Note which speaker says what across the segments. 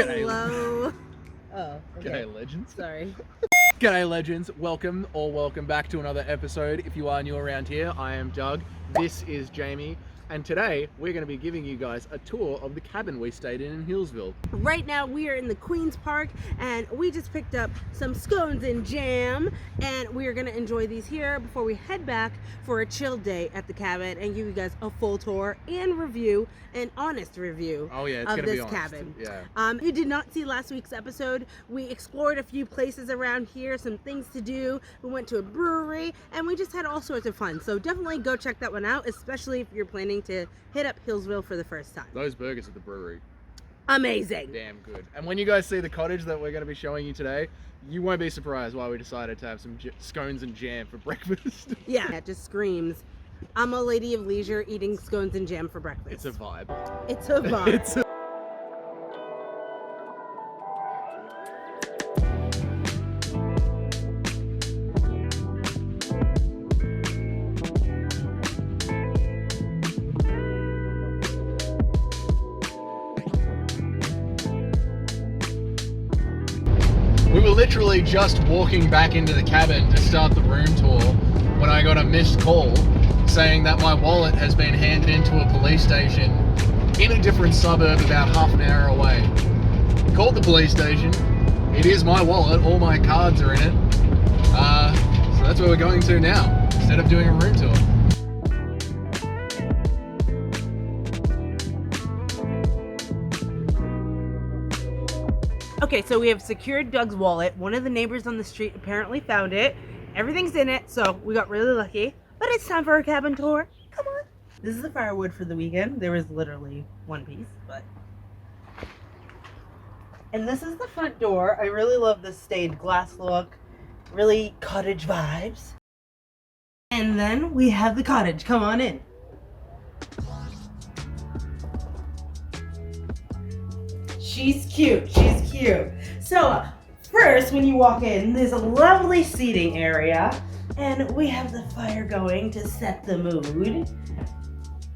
Speaker 1: Hello. Oh, okay.
Speaker 2: G'day, legends.
Speaker 1: Sorry.
Speaker 2: G'day, legends. Welcome back to another episode. If you are new around here, I am Doug. This is Jamie. And today, we're going to be giving you guys a tour of the cabin we stayed in Healesville.
Speaker 1: Right now, we are in the Queen's Park, and we just picked up some scones and jam, and we are going to enjoy these here before we head back for a chill day at the cabin and give you guys a full tour and review, an honest review of this cabin.
Speaker 2: Yeah.
Speaker 1: If you did not see last week's episode, we explored a few places around here, some things to do. We went to a brewery, and we just had all sorts of fun. So definitely go check that one out, especially if you're planning to hit up Healesville for the first time.
Speaker 2: Those burgers at the brewery.
Speaker 1: Amazing.
Speaker 2: Damn good. And when you guys see the cottage that we're going to be showing you today, you won't be surprised why we decided to have some scones and jam for breakfast.
Speaker 1: Yeah, it just screams, I'm a lady of leisure eating scones and jam for breakfast.
Speaker 2: It's a vibe.
Speaker 1: It's a vibe.
Speaker 2: We were literally just walking back into the cabin to start the room tour when I got a missed call saying that my wallet has been handed into a police station in a different suburb about half an hour away. Called the police station. It is my wallet. All my cards are in it. So that's where we're going to now, instead of doing a room tour.
Speaker 1: Okay, so we have secured Doug's wallet. One of the neighbors on the street apparently found it. Everything's in it, so we got really lucky. But it's time for a cabin tour. Come on. This is the firewood for the weekend. There was literally one piece, but... And this is the front door. I really love the stained glass look. Really cottage vibes. And then we have the cottage. Come on in. She's cute. She's cute. So, first, when you walk in, there's a lovely seating area, and we have the fire going to set the mood.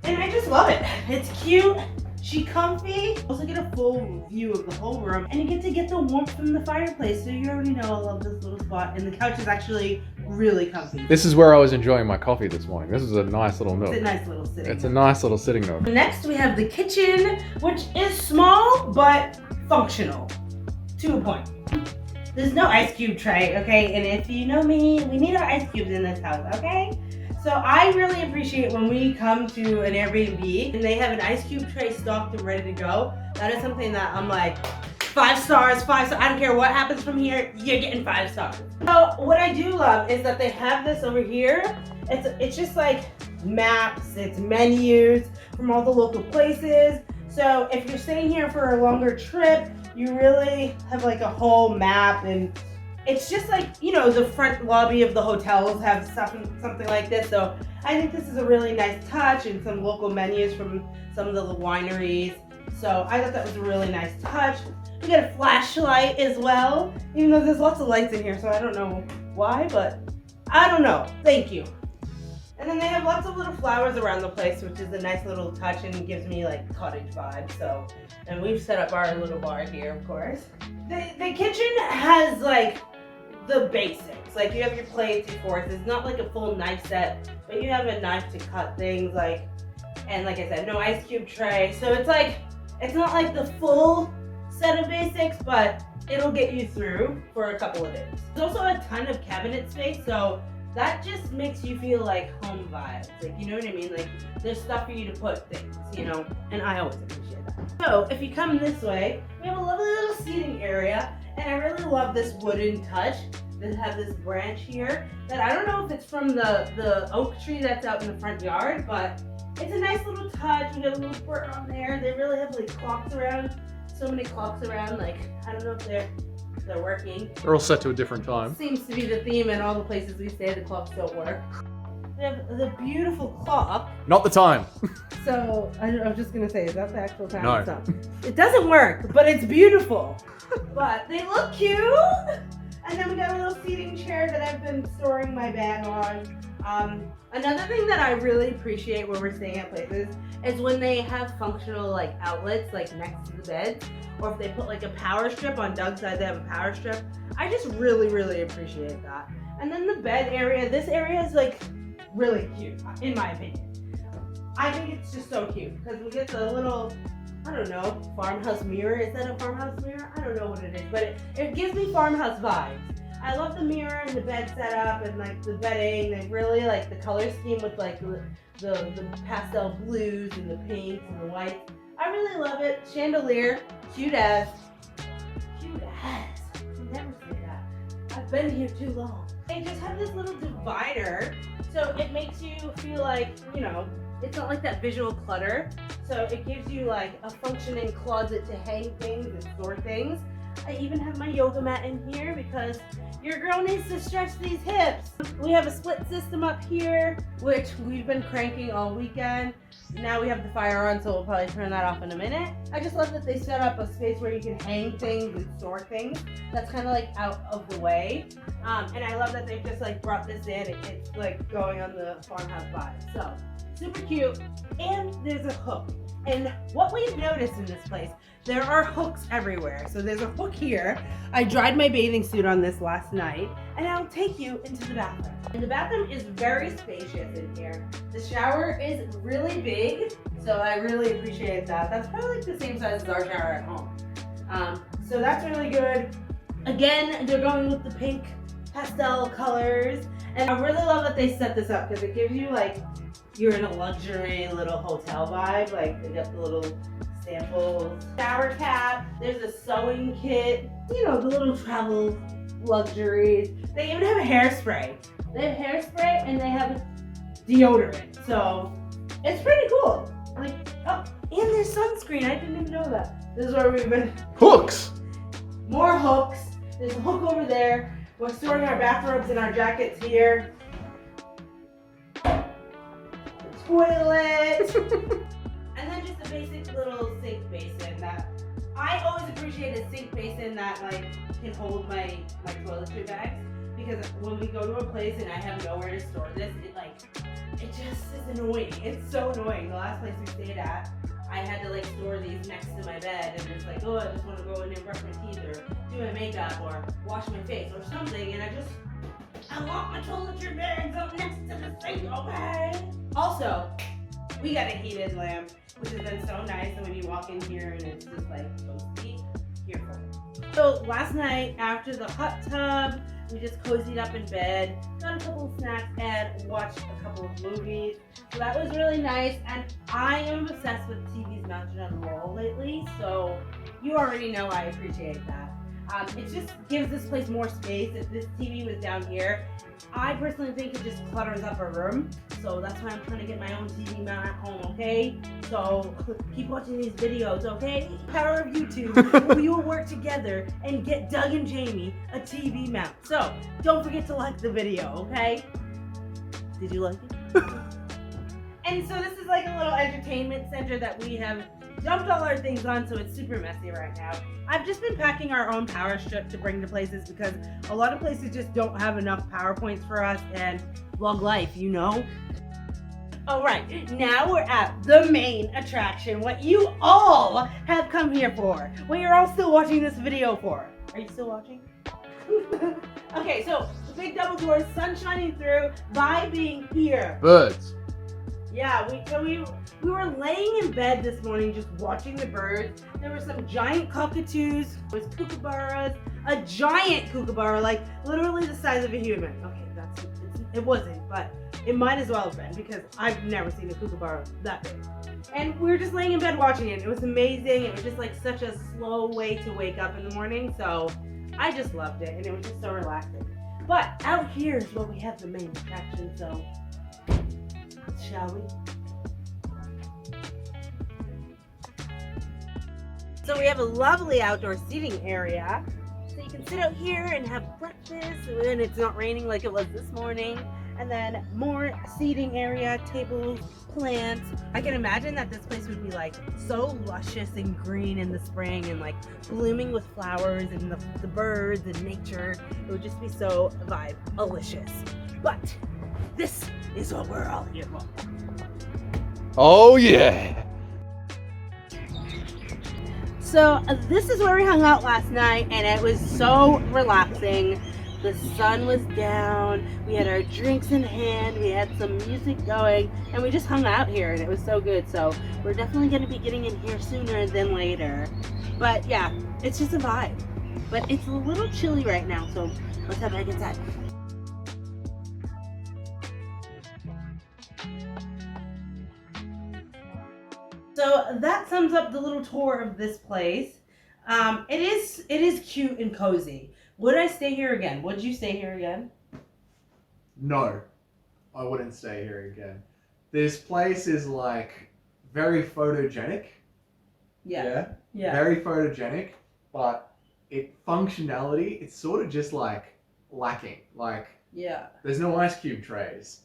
Speaker 1: And I just love it. It's cute. She's comfy. Also get a full view of the whole room, and you get the warmth from the fireplace. So you already know I love this little spot, and the couch is actually really comfy.
Speaker 2: This is where I was enjoying my coffee this morning. This is a nice little nook.
Speaker 1: It's a nice little sitting.
Speaker 2: It's a nice little sitting nook.
Speaker 1: Next, we have the kitchen, which is small but functional to a point. There's no ice cube tray, okay? And if you know me, we need our ice cubes in this house, okay? So I really appreciate when we come to an Airbnb and they have an ice cube tray stocked and ready to go. That is something that I'm like, 5 stars, 5 stars. I don't care what happens from here, you're getting 5 stars. So what I do love is that they have this over here. It's just like maps, it's menus from all the local places. So if you're staying here for a longer trip, you really have like a whole map, and it's just like, you know, the front lobby of the hotels have something like this. So I think this is a really nice touch, and some local menus from some of the wineries. So I thought that was a really nice touch. We got a flashlight as well, even though there's lots of lights in here, so I don't know why, but I don't know. Thank you. And then they have lots of little flowers around the place, which is a nice little touch and gives me like cottage vibes. So, and we've set up our little bar here, of course. The kitchen has like the basics. Like you have your plates, your forks. It's not like a full knife set, but you have a knife to cut things like, and like I said, no ice cube tray. So it's like, it's not like the full set of basics, but it'll get you through for a couple of days. There's also a ton of cabinet space, so that just makes you feel like home vibes. Like, you know what I mean? Like, there's stuff for you to put things, you know? And I always appreciate that. So, if you come this way, we have a lovely little seating area. And I really love this wooden touch. They have this branch here that I don't know if it's from the oak tree that's out in the front yard, but it's a nice little touch. We got a little bird on there. They really have like clocks around. So many clocks around. Like, I don't know if they're working.
Speaker 2: They're all set to a different time.
Speaker 1: Seems to be the theme in all the places we stay, the clocks don't work. We have the beautiful clock.
Speaker 2: Not the time.
Speaker 1: So, I was just going to say, is that the actual time?
Speaker 2: No.
Speaker 1: It doesn't work, but it's beautiful. But they look cute. And then we got a little seating chair that I've been storing my bag on. Another thing that I really appreciate when we're staying at places is when they have functional like outlets like next to the beds, or if they put like a power strip on Doug's side, they have a power strip. I just really appreciate that. And then the bed area, this area is like really cute in my opinion. I think it's just so cute because we get the little, I don't know, farmhouse mirror. Is that a farmhouse mirror? I don't know what it is, but it gives me farmhouse vibes. I love the mirror and the bed setup and like the bedding. They really like the color scheme with like the pastel blues and the pinks and the whites. I really love it. Chandelier, cute as. Cute as. I never say that. I've been here too long. They just have this little divider, so it makes you feel like, you know, it's not like that visual clutter. So it gives you like a functioning closet to hang things and store things. I even have my yoga mat in here because your girl needs to stretch these hips. We have a split system up here, which we've been cranking all weekend. Now we have the fire on, so we'll probably turn that off in a minute. I just love that they set up a space where you can hang things and store things. That's kind of like out of the way. And I love that they've just like brought this in. It's like going on the farmhouse vibe. So super cute. And there's a hook. And what we've noticed in this place, there are hooks everywhere. So there's a hook here. I dried my bathing suit on this last night, and I'll take you into the bathroom. And the bathroom is very spacious in here. The shower is really big, so I really appreciate that. That's probably like the same size as our shower at home. So that's really good. Again, they're going with the pink pastel colors. And I really love that they set this up because it gives you like, you're in a luxury little hotel vibe. Like they got the little samples, shower cap, there's a sewing kit, you know, the little travel luxuries. They even have a hairspray. They have hairspray and they have deodorant. So it's pretty cool. Like, oh, and there's sunscreen. I didn't even know that. This is where we've been.
Speaker 2: Hooks!
Speaker 1: More hooks. There's a hook over there. We're storing our bathrobes and our jackets here. Toilet. And then just a basic little sink basin that I always appreciate a sink basin that like can hold my toiletry bags, because when we go to a place and I have nowhere to store this, it just is annoying. It's so annoying. The last place we stayed at, I had to like store these next to my bed, and it's like, oh, I just want to go in and brush my teeth or do my makeup or wash my face or something, and I want my toiletry bags up next to the sink, okay? Also, we got a heated lamp, which has been so nice, and when you walk in here and it's just like toasty, here for it. So last night after the hot tub, we just cozied up in bed, got a couple of snacks, and watched a couple of movies. So that was really nice, and I am obsessed with TVs mounted on the wall lately, so you already know I appreciate that. It just gives this place more space. If this TV was down here, I personally think it just clutters up a room. So that's why I'm trying to get my own TV mount at home, okay? So keep watching these videos, okay? Power of YouTube. We will work together and get Doug and Jamie a TV mount. So don't forget to like the video, okay? Did you like it? And so this is like a little entertainment center that we have dumped all our things on, so it's super messy right now. I've just been packing our own power strip to bring to places because a lot of places just don't have enough power points for us, and vlog life, you know? Alright, now we're at the main attraction, what you all have come here for, what you're all still watching this video for. Are you still watching? Okay, so the big double doors, sun shining through, vibing here.
Speaker 2: Birds.
Speaker 1: Yeah, we were laying in bed this morning just watching the birds. There were some giant cockatoos, there was kookaburras, a giant kookaburra, like literally the size of a human. Okay, it wasn't, but it might as well have been because I've never seen a kookaburra that big. And we were just laying in bed watching it. It was amazing. It was just like such a slow way to wake up in the morning, so I just loved it, and it was just so relaxing. But out here is where we have the main attraction, so shall we? So we have a lovely outdoor seating area. So you can sit out here and have breakfast when it's not raining like it was this morning. and then more seating area, tables, plants. I can imagine that this place would be like so luscious and green in the spring and like blooming with flowers and the birds and nature. It would just be so vibe-alicious. But this is what we're all here for.
Speaker 2: Oh yeah.
Speaker 1: So this is where we hung out last night, and it was so relaxing. The sun was down, we had our drinks in hand, we had some music going, and we just hung out here, and it was so good. So we're definitely going to be getting in here sooner than later. But yeah, it's just a vibe. But it's a little chilly right now, so let's head back inside. So that sums up the little tour of this place. It is cute and cozy. Would I stay here again? Would you stay here again?
Speaker 2: No, I wouldn't stay here again. This place is like very photogenic.
Speaker 1: Yeah.
Speaker 2: Very photogenic, but functionality, it's sort of just like lacking. Like,
Speaker 1: Yeah.
Speaker 2: there's no ice cube trays.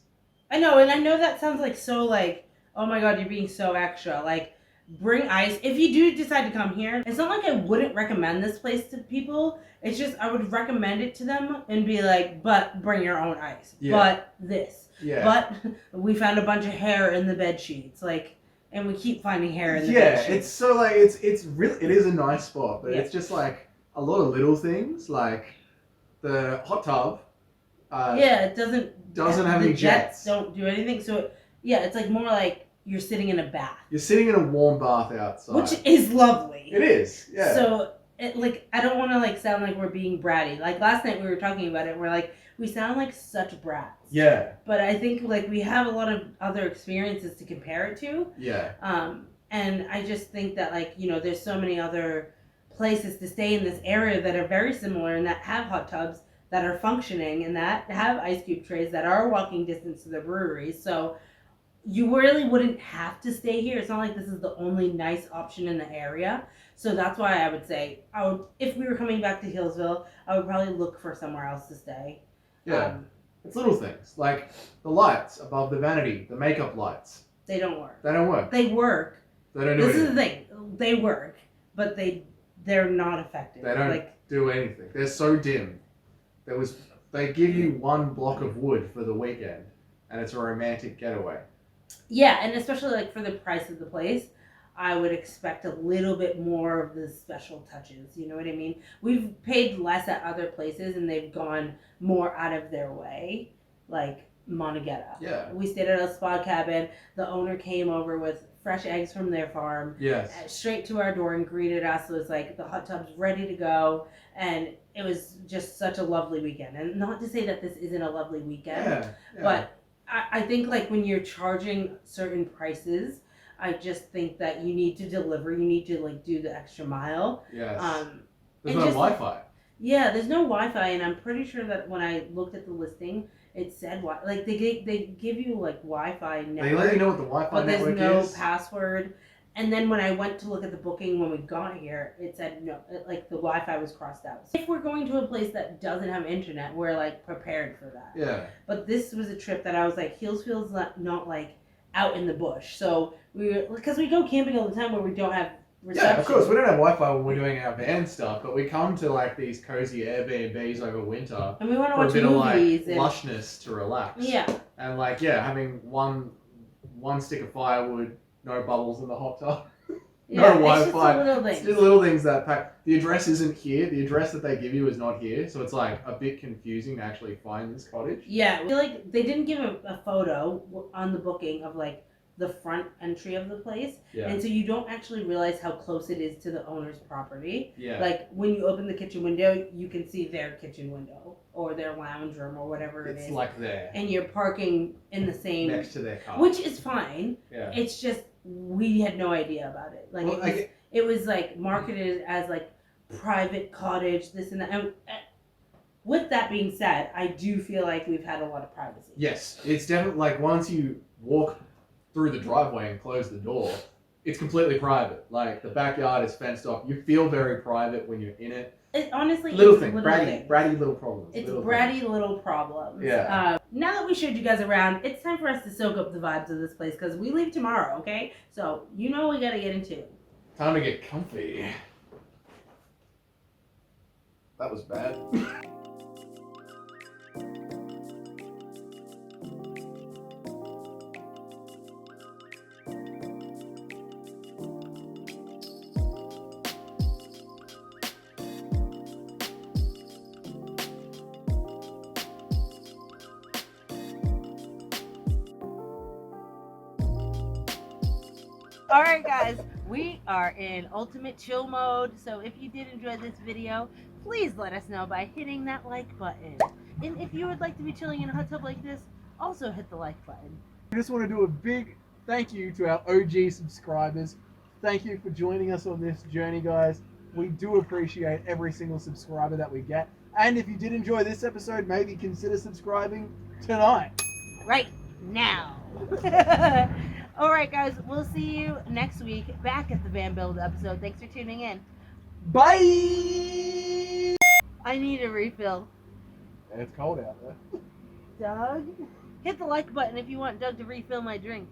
Speaker 1: I know, and I know that sounds like so like, oh my god, you're being so extra. Like, bring ice. If you do decide to come here, it's not like I wouldn't recommend this place to people. It's just I would recommend it to them and be like, but bring your own ice.
Speaker 2: Yeah.
Speaker 1: But this.
Speaker 2: Yeah.
Speaker 1: But we found a bunch of hair in the bed sheets. Like, and we keep finding hair in the bed sheets.
Speaker 2: Yeah, it's so like it's really, it is a nice spot, but
Speaker 1: Yeah.
Speaker 2: it's just like a lot of little things, like the hot tub.
Speaker 1: Yeah, it doesn't
Speaker 2: have any
Speaker 1: the
Speaker 2: jets.
Speaker 1: don't do anything. So it's like more like you're sitting in a bath.
Speaker 2: You're sitting in a warm bath outside.
Speaker 1: Which is lovely.
Speaker 2: It is, yeah.
Speaker 1: So, I don't want to, like, sound like we're being bratty. Like, last night we were talking about it, and we're like, we sound like such brats.
Speaker 2: Yeah.
Speaker 1: But I think, like, we have a lot of other experiences to compare it to.
Speaker 2: Yeah.
Speaker 1: And I just think that, like, you know, there's so many other places to stay in this area that are very similar and that have hot tubs that are functioning and that have ice cube trays that are walking distance to the breweries. So you really wouldn't have to stay here. It's not like this is the only nice option in the area. So that's why I would say, if we were coming back to Healesville, I would probably look for somewhere else to stay.
Speaker 2: Yeah. It's little things, like the lights above the vanity, the makeup lights.
Speaker 1: They don't work.
Speaker 2: They don't work.
Speaker 1: They work.
Speaker 2: They don't do
Speaker 1: This
Speaker 2: anything.
Speaker 1: is the thing. They work, but they're not effective.
Speaker 2: They don't do anything. They're so dim. They give you one block of wood for the weekend, and it's a romantic getaway.
Speaker 1: Yeah, and especially like for the price of the place, I would expect a little bit more of the special touches. You know what I mean? We've paid less at other places, and they've gone more out of their way, like Monogetta.
Speaker 2: Yeah.
Speaker 1: We stayed at a spa cabin. The owner came over with fresh eggs from their farm.
Speaker 2: Yes.
Speaker 1: Straight to our door and greeted us. It was like the hot tub's ready to go, and it was just such a lovely weekend. And not to say that this isn't a lovely weekend,
Speaker 2: Yeah.
Speaker 1: but I think like when you're charging certain prices, I just think that you need to deliver. You need to like do the extra mile.
Speaker 2: Yes.
Speaker 1: and
Speaker 2: There's no
Speaker 1: just,
Speaker 2: Wi-Fi.
Speaker 1: Yeah, there's no Wi-Fi, and I'm pretty sure that when I looked at the listing, it said like they give you like Wi-Fi network.
Speaker 2: They let you know what the Wi-Fi
Speaker 1: but there's
Speaker 2: network
Speaker 1: no
Speaker 2: is.
Speaker 1: password. And then when I went to look at the booking when we got here, it said no, like the Wi-Fi was crossed out. So if we're going to a place that doesn't have internet, we're like prepared for that.
Speaker 2: Yeah.
Speaker 1: But this was a trip that I was like, Healesville's not like out in the bush. So because we go camping all the time where we don't have reception.
Speaker 2: Yeah, of course. We don't have Wi-Fi when we're doing our van stuff, but we come to like these cozy Airbnbs over winter
Speaker 1: And we want to
Speaker 2: for a
Speaker 1: watch
Speaker 2: bit
Speaker 1: movies.
Speaker 2: of like lushness to relax.
Speaker 1: Yeah.
Speaker 2: And like, yeah, having one stick of firewood, no bubbles in the hot tub.
Speaker 1: Yeah,
Speaker 2: No
Speaker 1: it's just
Speaker 2: Wi-Fi.
Speaker 1: the little
Speaker 2: It's
Speaker 1: things.
Speaker 2: just little things that pack. The address isn't here. The address that they give you is not here. So it's like a bit confusing to actually find this cottage.
Speaker 1: Yeah, I feel like they didn't give a photo on the booking of like the front entry of the place.
Speaker 2: Yeah.
Speaker 1: And so you don't actually realize how close it is to the owner's property.
Speaker 2: Yeah.
Speaker 1: Like when you open the kitchen window, you can see their kitchen window or their lounge room or whatever it
Speaker 2: It's
Speaker 1: is.
Speaker 2: like there.
Speaker 1: And you're parking in the same,
Speaker 2: Next to their car.
Speaker 1: which is fine.
Speaker 2: Yeah.
Speaker 1: It's just we had no idea about it. Like
Speaker 2: Well,
Speaker 1: it was like marketed as like private cottage, this and that. And with that being said, I do feel like we've had a lot of privacy.
Speaker 2: Yes, it's definitely like once you walk through the driveway and close the door, it's completely private. Like the backyard is fenced off. You feel very private when you're in it.
Speaker 1: It honestly
Speaker 2: Little
Speaker 1: it's
Speaker 2: thing,
Speaker 1: little things.
Speaker 2: bratty little problems.
Speaker 1: It's
Speaker 2: little
Speaker 1: bratty
Speaker 2: things.
Speaker 1: little problems.
Speaker 2: Yeah.
Speaker 1: Now that we showed you guys around, it's time for us to soak up the vibes of this place because we leave tomorrow, okay? So you know what we gotta get into.
Speaker 2: Time to get comfy. That was bad.
Speaker 1: All right, guys, we are in ultimate chill mode. So if you did enjoy this video, please let us know by hitting that like button. And if you would like to be chilling in a hot tub like this, also hit the like button.
Speaker 2: I just want to do a big thank you to our OG subscribers. Thank you for joining us on this journey, guys. We do appreciate every single subscriber that we get. And if you did enjoy this episode, maybe consider subscribing tonight.
Speaker 1: Right now. All right, guys, we'll see you next week back at the Van Build episode. Thanks for tuning in.
Speaker 2: Bye!
Speaker 1: I need a refill.
Speaker 2: It's cold out there.
Speaker 1: Doug, hit the like button if you want Doug to refill my drink.